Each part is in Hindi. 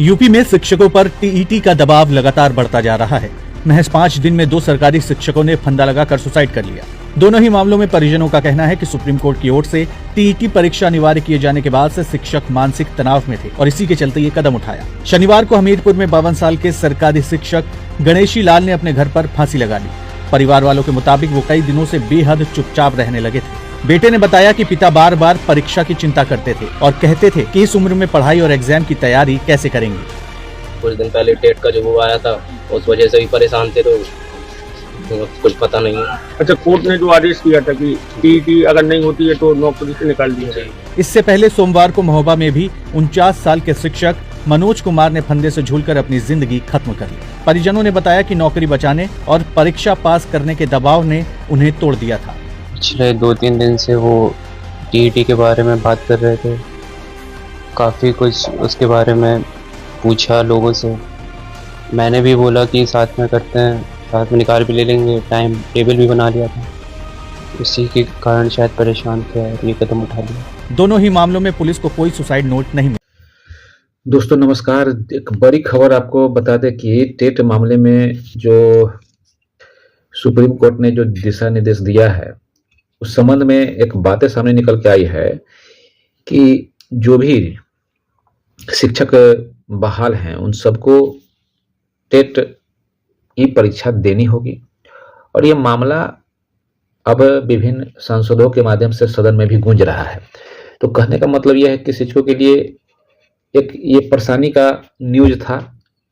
यूपी में शिक्षकों पर टीईटी का दबाव लगातार बढ़ता जा रहा है। महज 5 दिन में 2 सरकारी शिक्षकों ने फंदा लगाकर सुसाइड कर लिया। दोनों ही मामलों में परिजनों का कहना है कि सुप्रीम कोर्ट की ओर से टीईटी परीक्षा अनिवार्य किए जाने के बाद से शिक्षक मानसिक तनाव में थे और इसी के चलते ये कदम उठाया। शनिवार को हमीरपुर में 52 साल के सरकारी शिक्षक गणेशी लाल ने अपने घर पर फांसी लगा ली। परिवार वालों के मुताबिक वो कई दिनों से बेहद चुपचाप रहने लगे थे। बेटे ने बताया कि पिता बार बार परीक्षा की चिंता करते थे और कहते थे कि इस उम्र में पढ़ाई और एग्जाम की तैयारी कैसे करेंगे। कुछ दिन पहले टेट का जो वो आया था उस वजह से भी परेशान थे, तो कुछ पता नहीं है। अच्छा, कोर्ट ने जो आदेश किया था कि टीईटी अगर नहीं होती है तो नौकरी से निकाल दिया जाए। इससे पहले सोमवार को महोबा में भी 49 साल के शिक्षक मनोज कुमार ने फंदे से झूलकर अपनी जिंदगी खत्म कर ली। परिजनों ने बताया कि नौकरी बचाने और परीक्षा पास करने के दबाव ने उन्हें तोड़ दिया था। पिछले 2-3 दिन से वो टीईटी के बारे में बात कर रहे थे। काफ़ी कुछ उसके बारे में पूछा लोगों से। मैंने भी बोला कि साथ में करते हैं, साथ में निकाल भी ले लेंगे, टाइम टेबल भी बना लिया था। इसी के कारण शायद परेशान थे और ये कदम उठा लिया। दोनों ही मामलों में पुलिस को कोई सुसाइड नोट नहीं मिला। दोस्तों नमस्कार, एक बड़ी खबर आपको बता दें कि टेट मामले में जो सुप्रीम कोर्ट ने जो दिशा निर्देश दिया है उस संबंध में एक बातें सामने निकल के आई है कि जो भी शिक्षक बहाल हैं उन सबको टेट की परीक्षा देनी होगी और ये मामला अब विभिन्न सांसदों के माध्यम से सदन में भी गूंज रहा है। तो कहने का मतलब यह है कि शिक्षकों के लिए एक ये परेशानी का न्यूज था।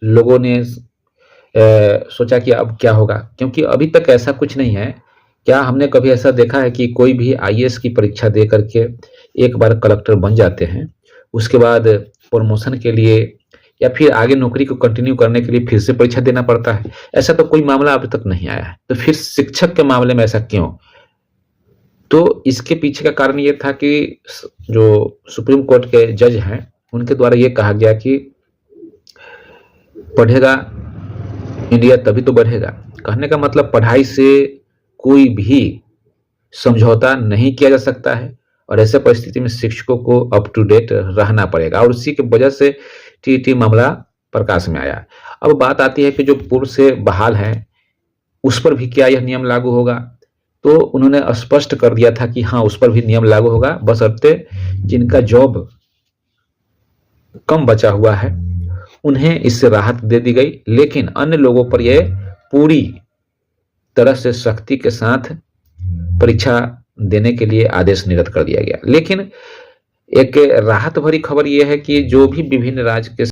लोगों ने सोचा कि अब क्या होगा, क्योंकि अभी तक ऐसा कुछ नहीं है। क्या हमने कभी ऐसा देखा है कि कोई भी आईएएस की परीक्षा दे करके एक बार कलेक्टर बन जाते हैं, उसके बाद प्रमोशन के लिए या फिर आगे नौकरी को कंटिन्यू करने के लिए फिर से परीक्षा देना पड़ता है? ऐसा तो कोई मामला अभी तक नहीं आया है। तो फिर शिक्षक के मामले में ऐसा क्यों? तो इसके पीछे का कारण ये था कि जो सुप्रीम कोर्ट के जज हैं उनके द्वारा ये कहा गया कि पढ़ेगा इंडिया तभी तो बढ़ेगा। कहने का मतलब पढ़ाई से कोई भी समझौता नहीं किया जा सकता है और ऐसे परिस्थिति में शिक्षकों को अप टू डेट रहना पड़ेगा और उसी की वजह से टीईटी मामला प्रकाश में आया। अब बात आती है कि जो पूर्व से बहाल हैं उस पर भी क्या यह नियम लागू होगा? तो उन्होंने स्पष्ट कर दिया था कि हाँ, उस पर भी नियम लागू होगा, बशर्ते जिनका जॉब कम बचा हुआ है उन्हें इससे राहत दे दी गई, लेकिन अन्य लोगों पर यह पूरी तरह से सख्ती के साथ परीक्षा देने के लिए आदेश निर्गत कर दिया गया। लेकिन एक राहत भरी खबर यह है कि जो भी विभिन्न राज्य के